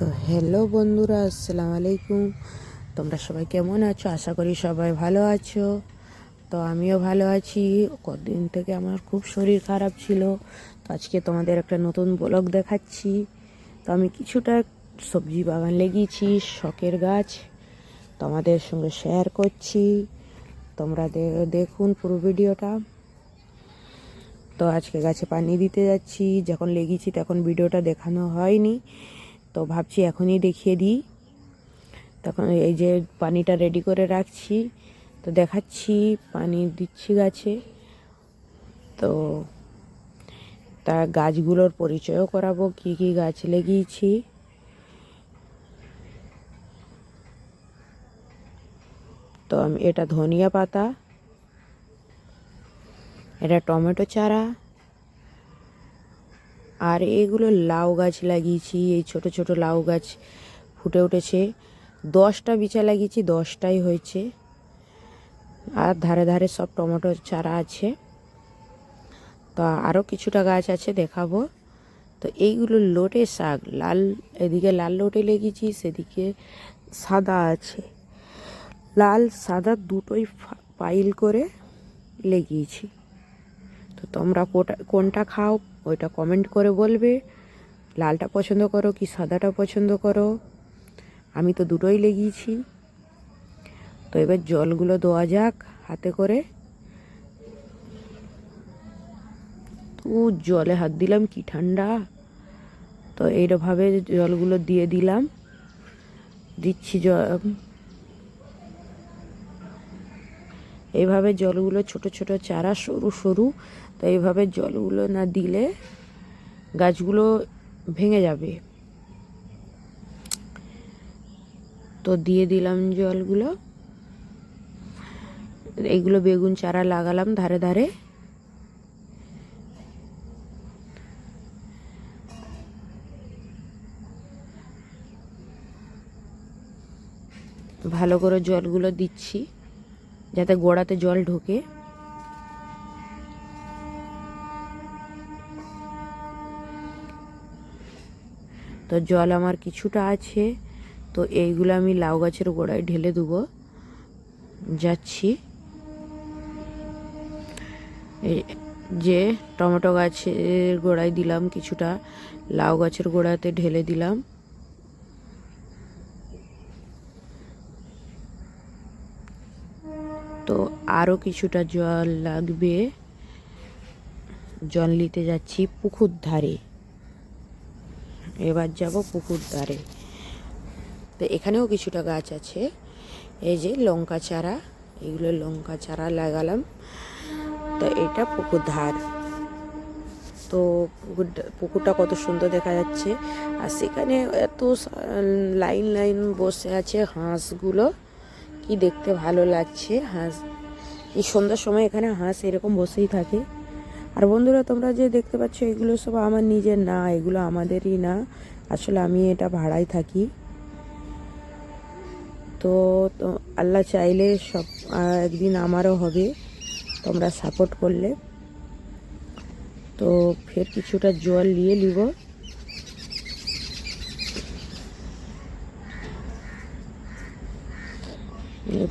তো হ্যালো বন্ধুরা, আসসালামু আলাইকুম। তোমরা সবাই কেমন আছো? আশা করি সবাই ভালো আছো। তো আমিও ভালো আছি। কদিন থেকে আমার খুব শরীর খারাপ ছিল, তো আজকে তোমাদের একটা নতুন ব্লগ দেখাচ্ছি। তো আমি কিছুটা সবজি বাগান লাগিয়েছি, শখের গাছ, তোমাদের সঙ্গে শেয়ার করছি। তোমরা দেখুন পুরো ভিডিওটা। তো আজকে গাছে পানি দিতে যাচ্ছি। যখন লেগেছি তখন ভিডিওটা দেখানো হয়নি, তো ভাবছি এখনই দেখিয়ে দিই। তখন এই যে পানিটা রেডি করে রাখছি, তো দেখাচ্ছি পানি দিচ্ছি গাছে। তো তা গাছগুলোর পরিচয়ও করাবো, কি কি গাছ লাগিয়েছি। তো আমি এটা ধনিয়া পাতা, এটা টমেটো চারা, আর এগুলো লাউ গাছ লাগিয়েছি। এই ছোট ছোট লাউ গাছ ফুটে উঠেছে। 10টা বিচা লাগিয়েছি, 10টাই হয়েছে। আর ধারে ধারে সব টমেটো চারা আছে। তো আরও কিছুটা গাছ আছে, দেখাবো। তো এইগুলো লোটে শাক, লাল, এদিকে লাল লোটে লেগেছি, সেদিকে সাদা আছে। লাল সাদা দুটোই পাইল করে লেগিয়েছি। তো তোমরা কোনটা খাও ওইটা কমেন্ট করে বলবে। লালটা পছন্দ করো কি সাদাটা পছন্দ করো? আমি তো দুটোই লেগিয়েছি। তো এবার জলগুলো দেওয়া যাক হাতে করে। তো জলে হাত দিলাম, কি ঠান্ডা। তো এইভাবে জলগুলো দিয়ে দিচ্ছি এইভাবে জলগুলো, ছোট ছোট চারা, সরু সরু। তো এইভাবে জলগুলো না দিলে গাছগুলো ভেঙে যাবে। তো দিয়ে দিলাম জলগুলো। এইগুলো বেগুন চারা লাগালাম ধারে ধারে। ভালো করে জলগুলো দিচ্ছি যাতে গোড়াতে জল ঢোকে। তো জল আমার কিছুটা আছে। তো এইগুলো আমি লাউ গাছের গোড়ায় ঢেলে দেবো। যাচ্ছি। এই যে টমেটো গাছের গোড়ায় দিলাম কিছুটা, লাউ গাছের গোড়াতে ঢেলে দিলাম। তো আরও কিছুটা জল লাগবে। জল নিতে যাচ্ছি পুকুর ধারে। এবার যাব পুকুর ধারে। তো এখানেও কিছুটা গাছ আছে। এই যে লঙ্কা চারা, এগুলো লঙ্কা চারা লাগালাম। তো এটা পুকুর ধার। তো পুকুরটা কত সুন্দর দেখা যাচ্ছে। আর সেখানে এত লাইন লাইন বসে আছে হাঁসগুলো, কি দেখতে ভালো লাগছে। হাঁস এই সন্ধ্যার সময় এখানে হাঁস এরকম বসেই থাকে। আর বন্ধুরা, তোমরা যে দেখতে পাচ্ছ এগুলো সব আমার নিজের না, এগুলো আমাদেরই না। আসলে আমি এটা ভাড়ায় থাকি। তো আল্লাহ চাইলে সব একদিন আমারও হবে, তোমরা সাপোর্ট করলে। তো ফের কিছুটা জল নিয়ে নিব।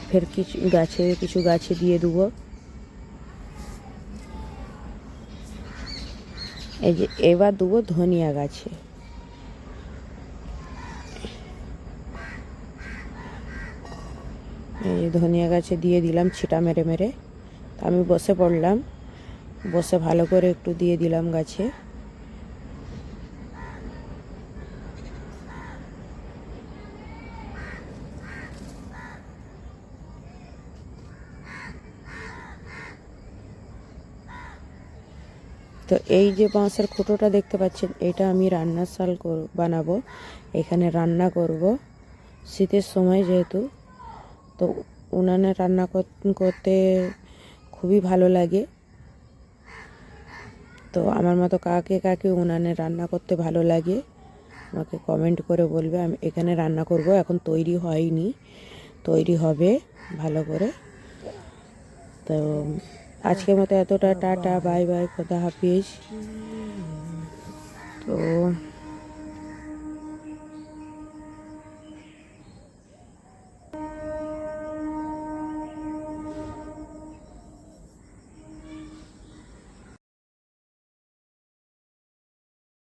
ফের কিছু গাছে দিয়ে দেবো। এই যে এবার দেবো ধনিয়া গাছে। এই যে ধনিয়া গাছে দিয়ে দিলাম ছিটা মেরে মেরে। আমি বসে পড়লাম, বসে ভালো করে একটু দিয়ে দিলাম গাছে। তো এই যে বাঁশের খুঁটোটা দেখতে পাচ্ছেন, এটা আমি রান্নার শাল বানাবো। এখানে রান্না করব শীতের সময় যেহেতু। তো উনানে রান্না করতে খুবই ভালো লাগে। তো আমার মতো কাকে কাকে উনানে রান্না করতে ভালো লাগে আমাকে কমেন্ট করে বলবে। আমি এখানে রান্না করব, এখন তৈরি হয়নি, তৈরি হবে ভালো করে। তো আজকের মতো এতটা, টাটা, বাই বাই, খোদা হাফিজ। তো